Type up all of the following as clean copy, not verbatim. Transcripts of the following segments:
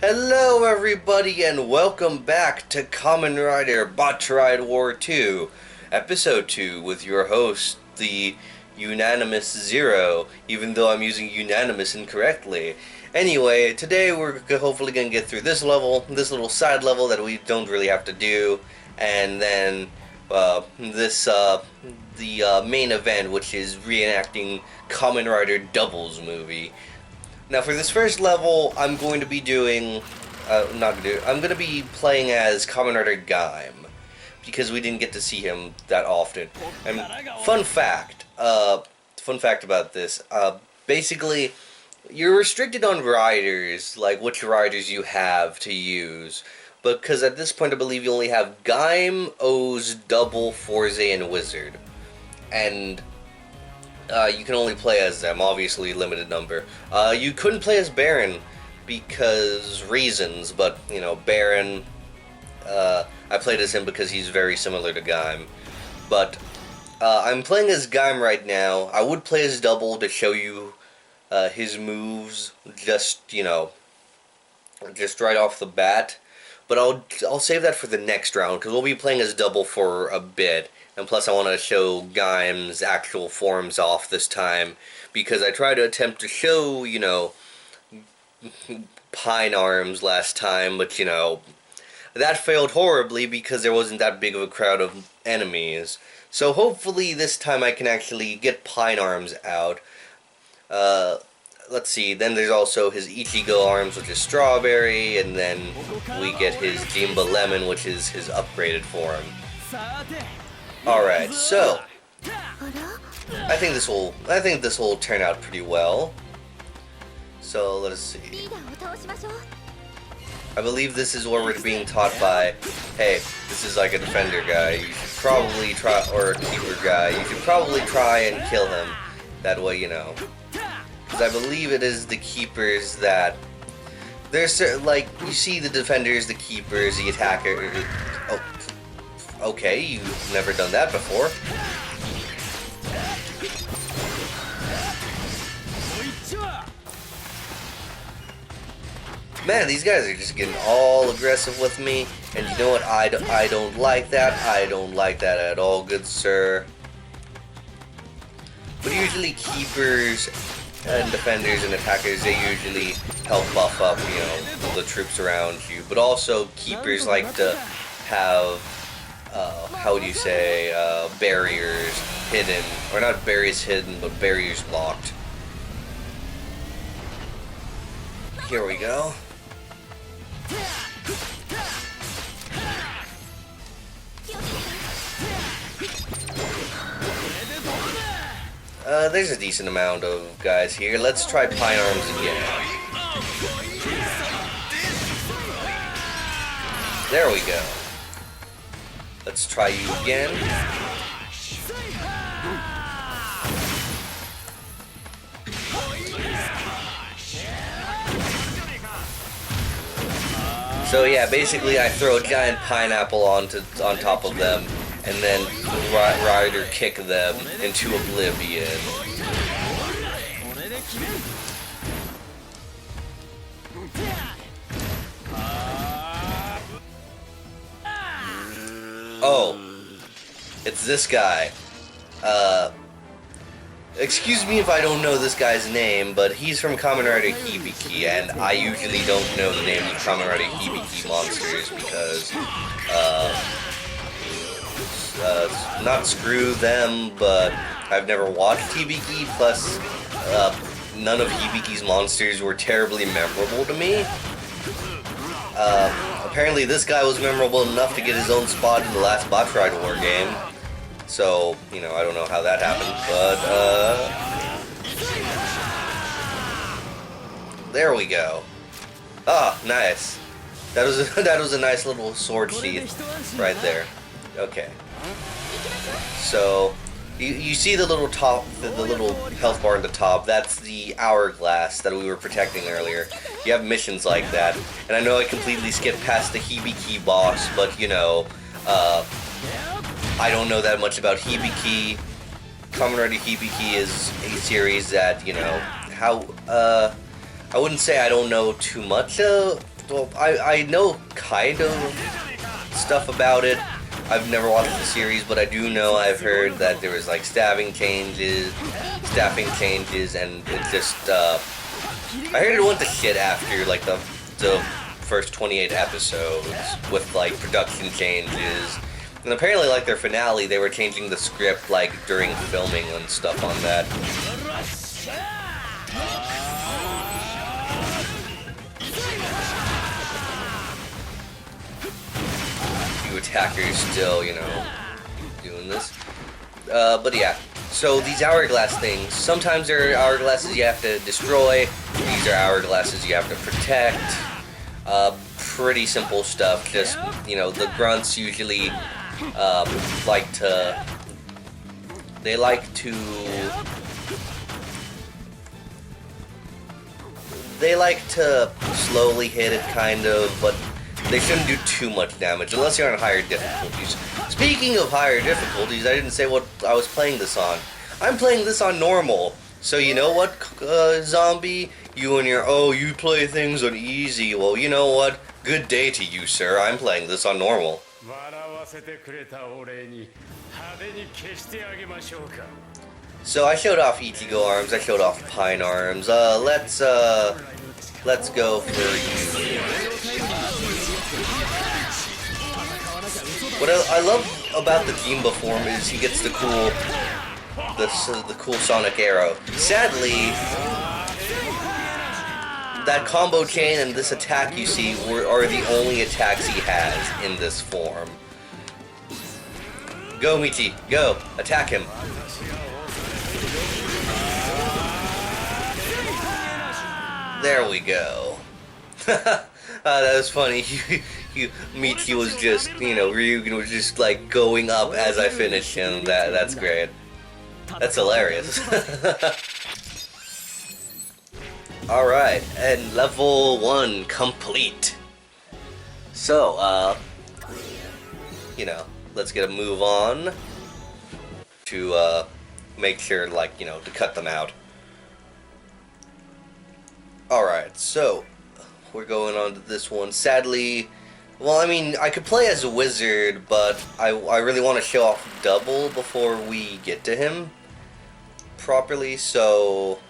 Hello everybody and welcome back to Kamen Rider Battride War II, Episode 2 with your host, the Unanimous Zero, even though I'm using unanimous incorrectly. Anyway, today we're hopefully going to get through this level, this little side level that we don't really have to do, and then the main event, which is reenacting Kamen Rider Doubles movie. Now for this first level, I'm going to be doing, I'm going to be playing as Kamen Rider Gaim, because we didn't get to see him that often. And fun fact about this, basically, you're restricted on riders, like which riders you have to use, because at this point I believe you only have Gaim, Oz, Double, Forze, and Wizard. And you can only play as them, obviously limited number. You couldn't play as Baron because reasons, but you know, Baron, I played as him because he's very similar to Gaim. But I'm playing as Gaim right now. I would play as Double to show you his moves, just right off the bat. But I'll save that for the next round because we'll be playing as Double for a bit. And plus I want to show Gaim's actual forms off this time, because I tried to attempt to show, Pine Arms last time, but, that failed horribly because there wasn't that big of a crowd of enemies. So hopefully this time I can actually get Pine Arms out. Let's see, then there's also his Ichigo Arms, which is Strawberry, and then we get his Jimba Lemon, which is his upgraded form. Alright, so I think this will turn out pretty well. So let's see. I believe this is where we're being taught by, hey, this is like a defender guy. You should probably try, or a keeper guy. You should probably try and kill him. That way, because I believe it is the keepers that there's like you see the defenders, the keepers, the attacker. Oh. Okay, you've never done that before. Man, these guys are just getting all aggressive with me, and you know what? I don't like that. I don't like that at all, good sir. But usually keepers and defenders and attackers, they usually help buff up, the troops around you. But also keepers like to have how would you say, barriers hidden, or not barriers hidden, but barriers blocked. Here we go. There's a decent amount of guys here. Let's try Pine Arms again. There we go. Let's try you again. So yeah, basically I throw a giant pineapple on top of them, and then Rider kick them into oblivion. Oh, it's this guy. Excuse me if I don't know this guy's name, but he's from Kamen Rider Hibiki, and I usually don't know the names of Kamen Rider Hibiki monsters because, not screw them, but I've never watched Hibiki, plus, none of Hibiki's monsters were terribly memorable to me. Apparently this guy was memorable enough to get his own spot in the last Battride War game. So, I don't know how that happened, but, there we go. Ah, nice. That was a nice little sword sheath right there. Okay. So, you see the little the little health bar at the top, that's the hourglass that we were protecting earlier. You have missions like that, and I know I completely skipped past the Hibiki boss, but I don't know that much about Hibiki. Kamen Rider Hibiki is a series that, I wouldn't say I don't know too much well, I know kind of stuff about it. I've never watched the series, but I do know I've heard that there was like staffing changes, and it just I heard it went to shit after like the first 28 episodes with like production changes. And apparently, like their finale, they were changing the script like during filming and stuff on that. Few attackers still, you know, doing this. But yeah. So these hourglass things, sometimes they're hourglasses you have to destroy. These are hourglasses you have to protect. Pretty simple stuff. Just, you know, the grunts usually like to slowly hit it, kind of, but they shouldn't do too much damage unless you're on higher difficulties. Speaking of higher difficulties, I didn't say what I was playing this on. I'm playing this on normal. So you know what, zombie? You and your, oh, you play things on easy. Well, you know what? Good day to you, sir. I'm playing this on normal. So I showed off Ichigo arms, I showed off Pine arms. Let's go for you. What I love about the Jimba form is he gets the cool Sonic Arrow. Sadly, that combo chain and this attack you see are the only attacks he has in this form. Go, Michi, go, attack him. There we go. That was funny. Michi was just, you know, Ryugen was just like going up as I finished him. That's great. That's hilarious. Alright, and level 1 complete. So, you know, let's get a move on to make sure, like, you know, to cut them out. Alright, so we're going on to this one. Sadly, well, I mean, I could play as a wizard, but I really want to show off double before we get to him properly, so...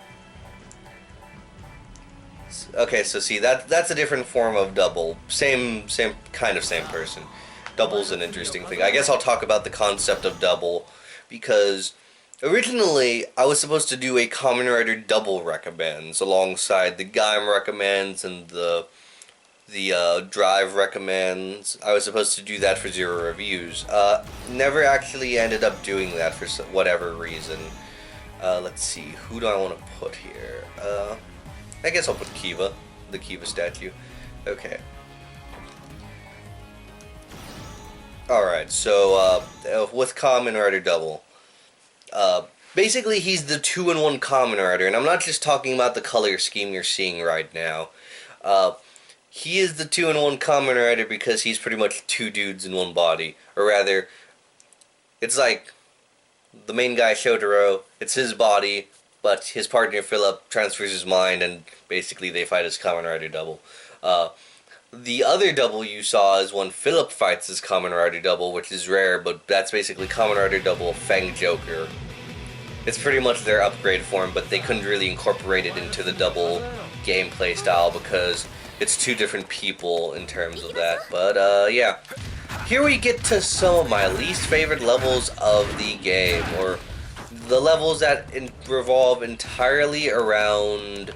Okay, so see, that's a different form of double. Same person. Double's an interesting thing. I guess I'll talk about the concept of double, because originally I was supposed to do a Kamen Rider double recommends alongside the Gaim recommends and the Drive recommends. I was supposed to do that for 0 reviews. Never actually ended up doing that for whatever reason. Let's see, who do I want to put here? I guess I'll put Kiva, the Kiva statue. Okay. Alright, so, with Kamen Rider Double. Basically, he's the 2-in-1 Kamen Rider, and I'm not just talking about the color scheme you're seeing right now. He is the 2-in-1 Kamen Rider because he's pretty much 2 dudes in 1 body. Or rather, it's like the main guy, Shotaro, it's his body, but his partner, Philip, transfers his mind, and basically they fight as Kamen Rider Double. The other double you saw is when Philip fights as Kamen Rider Double, which is rare, but that's basically Kamen Rider Double Fang Joker. It's pretty much their upgrade form, but they couldn't really incorporate it into the double gameplay style because it's 2 different people in terms of that. But, yeah. Here we get to some of my least favorite levels of the game, or the levels that revolve entirely around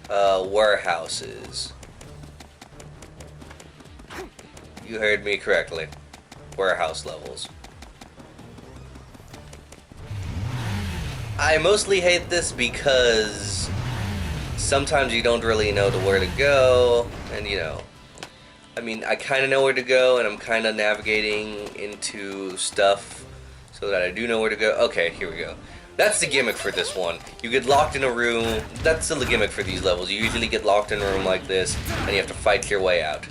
warehouses. You heard me correctly. Warehouse levels. I mostly hate this because sometimes you don't really know where to go, and you know, I mean, I kind of know where to go, and I'm kind of navigating into stuff so that I do know where to go. Okay, here we go. That's the gimmick for this one. You get locked in a room. That's still the gimmick for these levels. You usually get locked in a room like this, and you have to fight your way out.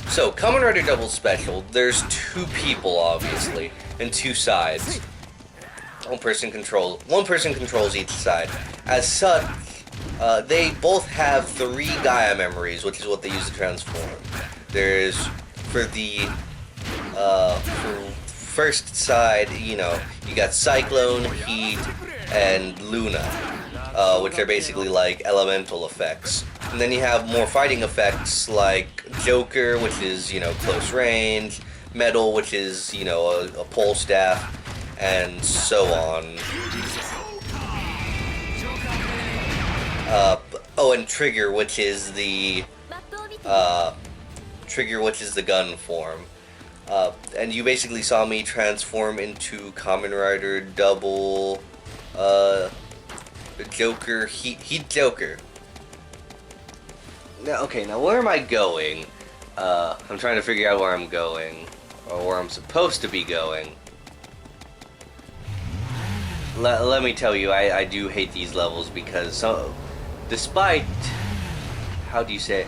So, Kamen Rider Double Special, there's 2 people, obviously, and 2 sides. One person controls each side. As such, They both have 3 Gaia memories, which is what they use to transform. There's, for the for first side, you know, you got Cyclone, Heat, and Luna, which are basically like elemental effects. And then you have more fighting effects like Joker, which is, you know, close range, Metal, which is, you know, a pole staff, and so on. Oh, and Trigger, which is the gun form. And you basically saw me transform into Kamen Rider Double, Joker, Heat Joker. Now, okay, now where am I going? I'm trying to figure out where I'm going, or where I'm supposed to be going. Let me tell you, I do hate these levels because despite, how do you say it?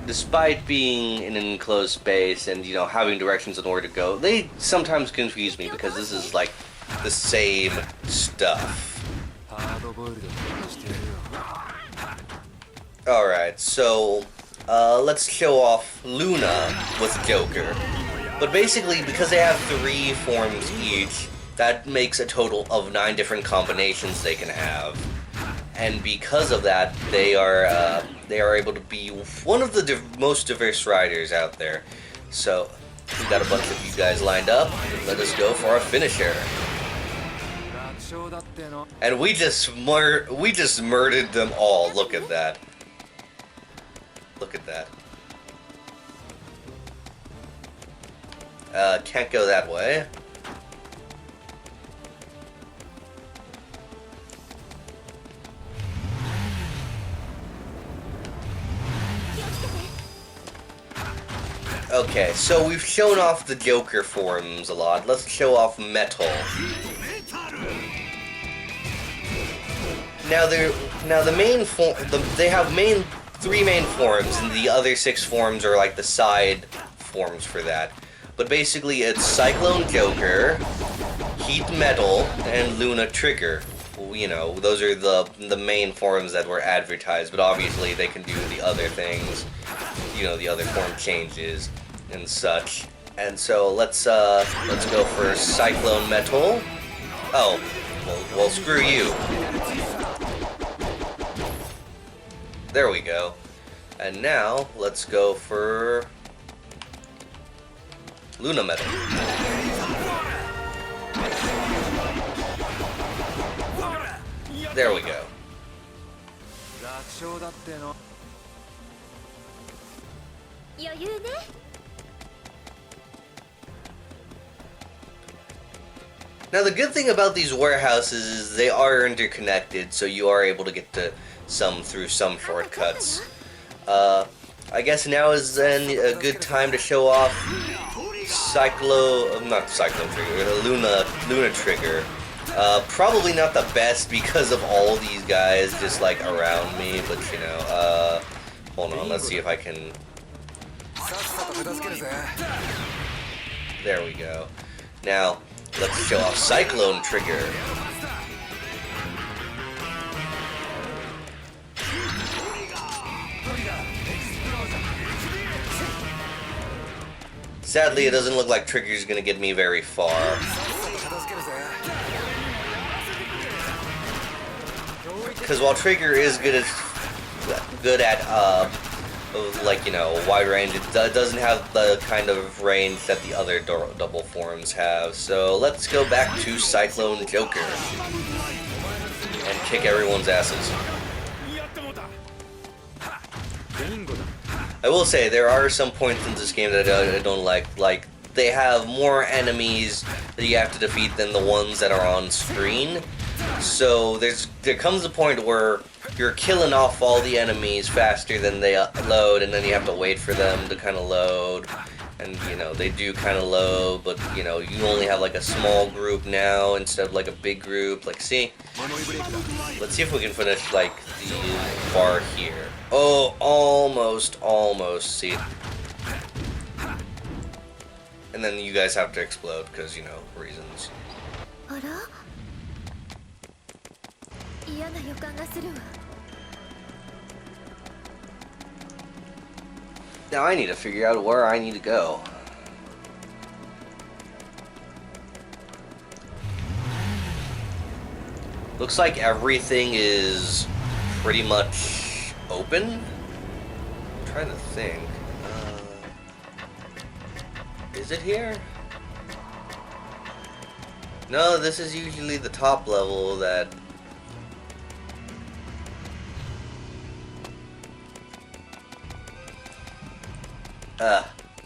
Despite being in an enclosed space and, you know, having directions on where to go, they sometimes confuse me because this is like the same stuff. Alright, so let's show off Luna with Joker. But basically, because they have 3 forms each, that makes a total of 9 different combinations they can have. And because of that, they are able to be one of the most diverse riders out there. So we got a bunch of you guys lined up. Let us go for our finisher. And we just murdered them all. Look at that. Look at that. Can't go that way. Okay, so we've shown off the Joker forms a lot. Let's show off Metal. Now the main form, they have 3 main forms, and the other 6 forms are like the side forms for that. But basically, it's Cyclone Joker, Heat Metal, and Luna Trigger. You know, those are the main forms that were advertised. But obviously, they can do the other things. You know, the other form changes and such. And so let's go for Cyclone Metal. Oh, well, screw you. There we go. And now let's go for Luna Metal. There we go. Now the good thing about these warehouses is they are interconnected, so you are able to get to some through some shortcuts. I guess now is then a good time to show off Luna Trigger. Probably not the best because of all these guys just like around me, but you know, hold on, let's see if I can. There we go. Now, let's show off Cyclone Trigger. Sadly, it doesn't look like Trigger's gonna get me very far. Because while Trigger is good at like, you know, wide range, it doesn't have the kind of range that the other double forms have. So let's go back to Cyclone Joker and kick everyone's asses. I will say, there are some points in this game that I don't like. Like, they have more enemies that you have to defeat than the ones that are on screen. So there comes a point where you're killing off all the enemies faster than they load, and then you have to wait for them to kind of load. And, you know, they do kind of load, but, you know, you only have like a small group now instead of like a big group. Like, see? Let's see if we can finish like the bar here. Oh, almost, see? And then you guys have to explode because, you know, reasons. Now I need to figure out where I need to go. Looks like everything is pretty much open. I'm trying to think. Is it here? No, this is usually the top level that...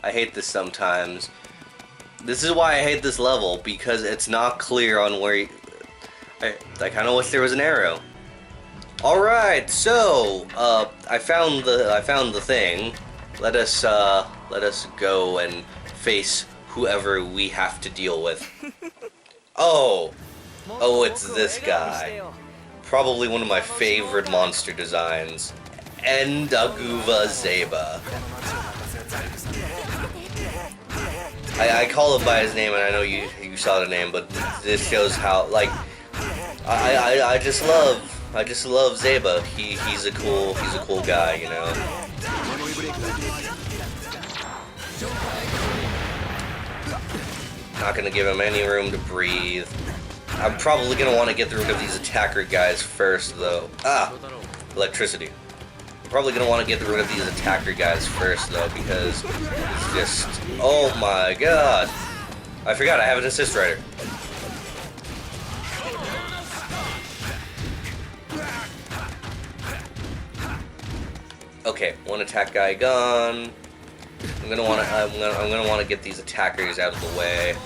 I hate this sometimes. This is why I hate this level, because it's not clear on where you... I kind of wish there was an arrow. Alright, so, I found the thing. Let us go and face whoever we have to deal with. Oh, it's this guy. Probably one of my favorite monster designs. Endaguva Zeba. I call him by his name, and I know you saw the name, but this shows how, like, I just love Zeba. He's a cool guy, you know. Not gonna give him any room to breathe. I'm probably gonna want to get rid of these attacker guys first, though. Electricity. I'm probably gonna want to get rid of these attacker guys first, though, because it's just... Oh my god! I forgot I have an assist rider. Okay, one attack guy gone. I'm gonna want to get these attackers out of the way.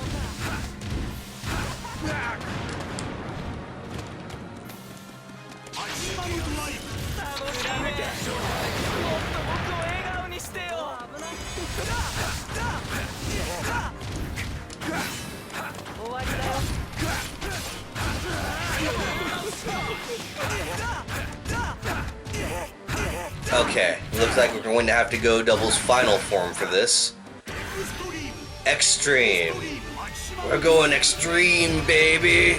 Okay, looks like we're going to have to go Double's final form for this. Extreme. We're going extreme, baby.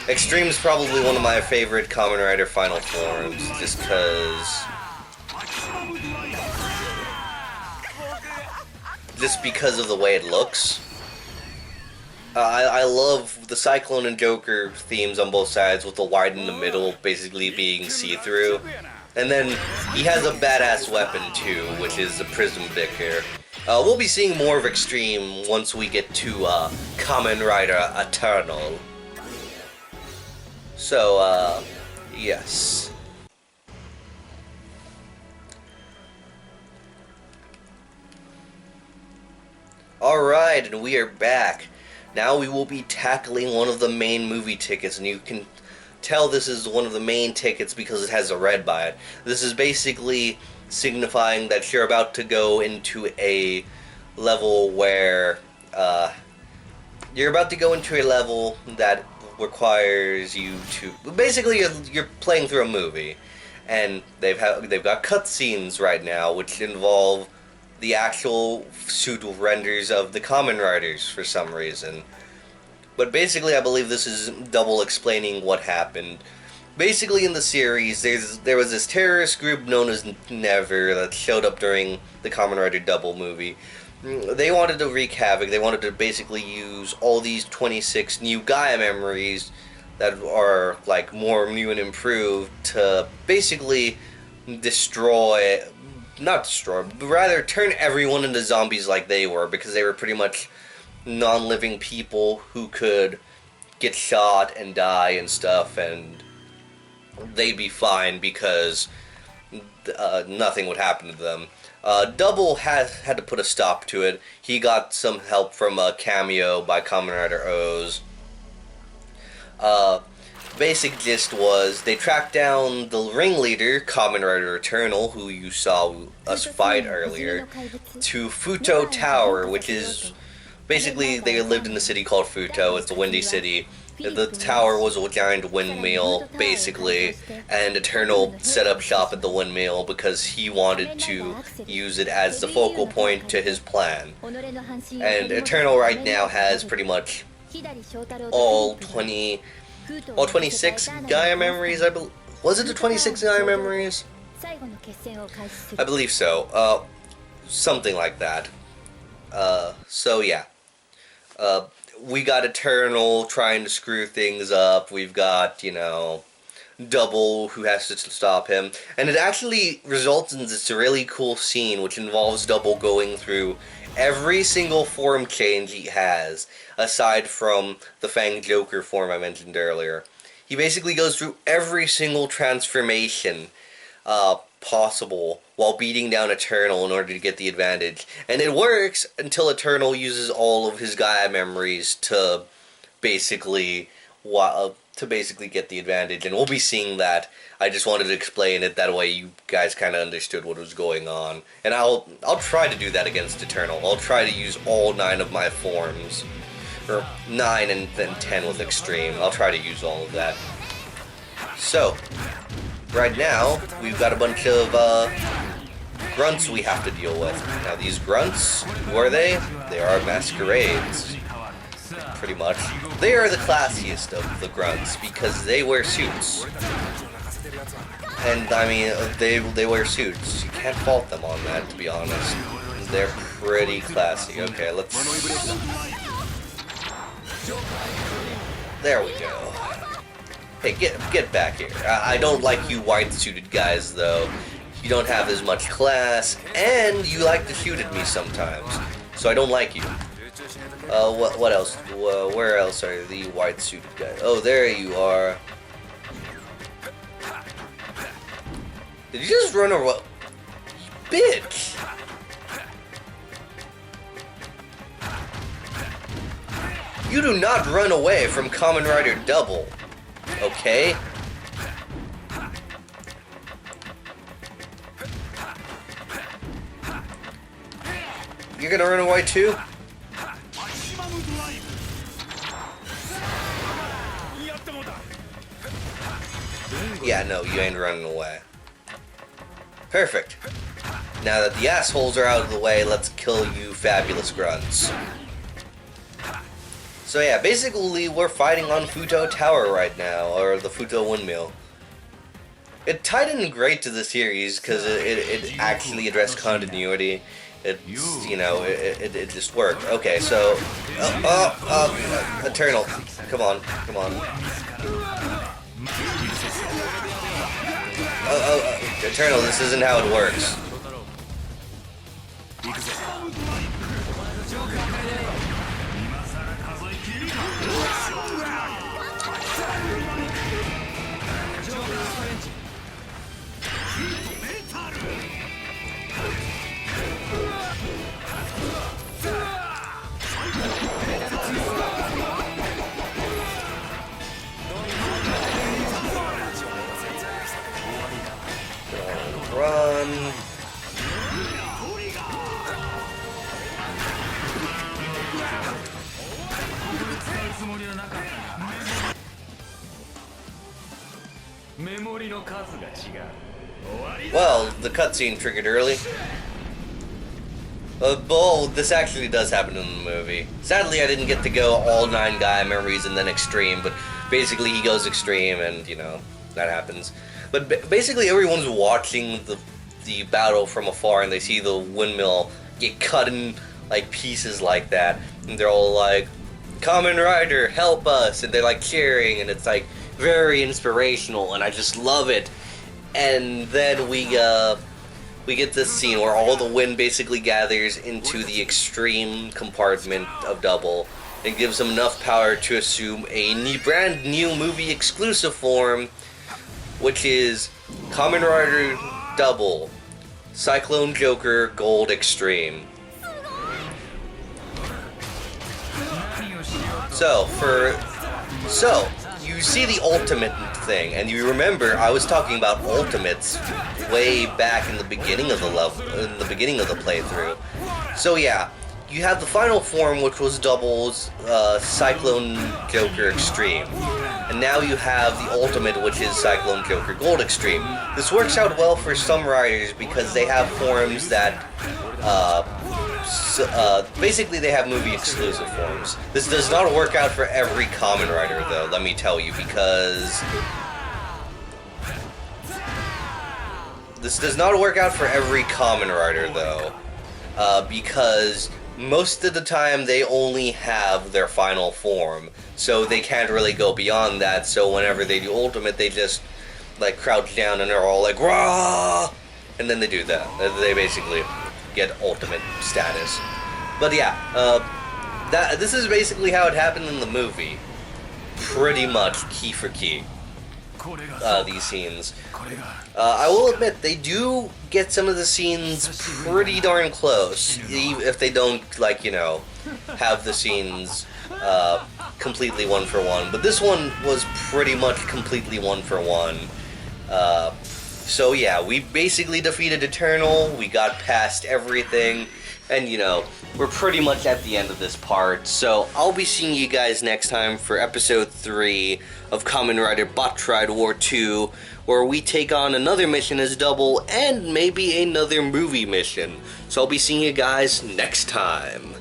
Extreme is probably one of my favorite Kamen Rider final forms, just because of the way it looks. I love the Cyclone and Joker themes on both sides, with the wide in the middle basically being see-through. And then he has a badass weapon too, which is the Prism Bicker. We'll be seeing more of Extreme once we get to Kamen Rider Eternal. So, yes. Alright, and we are back. Now we will be tackling one of the main movie tickets, and you can tell this is one of the main tickets because it has a red by it. This is basically signifying that you're about to go into a level where, that requires you to... Basically, you're playing through a movie, and they've got cutscenes right now, which involve the actual suit renders of the Kamen Riders for some reason. But basically, I believe this is Double explaining what happened. Basically, in the series, there was this terrorist group known as Never that showed up during the Kamen Rider Double movie. They wanted to wreak havoc. They wanted to basically use all these 26 new Gaia memories that are like more new and improved to basically not destroy, but rather turn everyone into zombies like they were, because they were pretty much non-living people who could get shot and die and stuff, and they'd be fine because nothing would happen to them. Double had to put a stop to it. He got some help from a cameo by Kamen Rider O's. Basic gist was they tracked down the ringleader, Kamen Rider Eternal, who you saw us fight earlier, to Futo Tower, which is basically they lived in a city called Futo. It's a windy city. The tower was a giant windmill, basically, and Eternal set up shop at the windmill because he wanted to use it as the focal point to his plan. And Eternal right now has pretty much all 20 All 26 Gaia memories, was it the 26 Gaia memories? I believe so. Something like that. So yeah. We got Eternal trying to screw things up. We've got, Double who has to stop him. And it actually results in this really cool scene which involves Double going through every single form change he has, aside from the Fang Joker form I mentioned earlier. He basically goes through every single transformation possible while beating down Eternal in order to get the advantage. And it works until Eternal uses all of his Gaia memories to basically get the advantage. And we'll be seeing that. I just wanted to explain it that way you guys kind of understood what was going on. And I'll try to do that against Eternal. I'll try to use all 9 of my forms. Or 9 and then 10 with Extreme. I'll try to use all of that. So, right now, we've got a bunch of grunts we have to deal with. Now these grunts, who are they? They are masquerades. Pretty much. They are the classiest of the grunts because they wear suits. And I mean, they wear suits. You can't fault them on that, to be honest. They're pretty classy. Okay, let's... There we go. Hey, get back here. I don't like you white-suited guys, though. You don't have as much class, and you like to shoot at me sometimes. So I don't like you. What else? Where else are the white-suited guys? Oh, there you are. Did you just run away? Bitch! You do not run away from Kamen Rider Double. Okay? You're gonna run away too? Yeah, no, you ain't running away. Perfect. Now that the assholes are out of the way, let's kill you fabulous grunts. So yeah, basically we're fighting on Futo Tower right now, or the Futo Windmill. It tied in great to the series because it actually addressed continuity. It's, it just worked. Okay, so... Eternal. Come on. Eternal, this isn't how it works. Run. Well, the cutscene triggered early. This actually does happen in the movie. Sadly, I didn't get to go all 9 Gaia memories and then Extreme, but basically he goes Extreme and, that happens. But basically everyone's watching the battle from afar and they see the windmill get cut in like pieces like that. And they're all like, Kamen Rider, help us! And they're like cheering and it's like very inspirational and I just love it. And then we get this scene where all the wind basically gathers into the extreme compartment of Double and gives him enough power to assume a brand new movie exclusive form, which is Kamen Rider Double, Cyclone Joker Gold Extreme. So you see the ultimate thing, and you remember I was talking about ultimates way back in the beginning of the playthrough. So yeah, you have the final form, which was Double's Cyclone Joker Extreme. And now you have the ultimate, which is Cyclone Joker Gold Extreme. This works out well for some riders because they have forms that basically they have movie exclusive forms. This does not work out for every Kamen Rider, though, let me tell you, because... This does not work out for every Kamen Rider, though, because most of the time they only have their final form, so they can't really go beyond that, so whenever they do Ultimate, they just, like, crouch down and they're all like, "Rah!" And then they do that. They basically get Ultimate status. But yeah, this is basically how it happened in the movie. Pretty much key for key. These scenes. I will admit, they do get some of the scenes pretty darn close, if they don't, like, you know, have the scenes completely one for one. But this one was pretty much completely one for one. So yeah, we basically defeated Eternal, we got past everything, and you know, we're pretty much at the end of this part, so I'll be seeing you guys next time for episode 3 of Kamen Rider Battride War II, where we take on another mission as Double, and maybe another movie mission. So I'll be seeing you guys next time.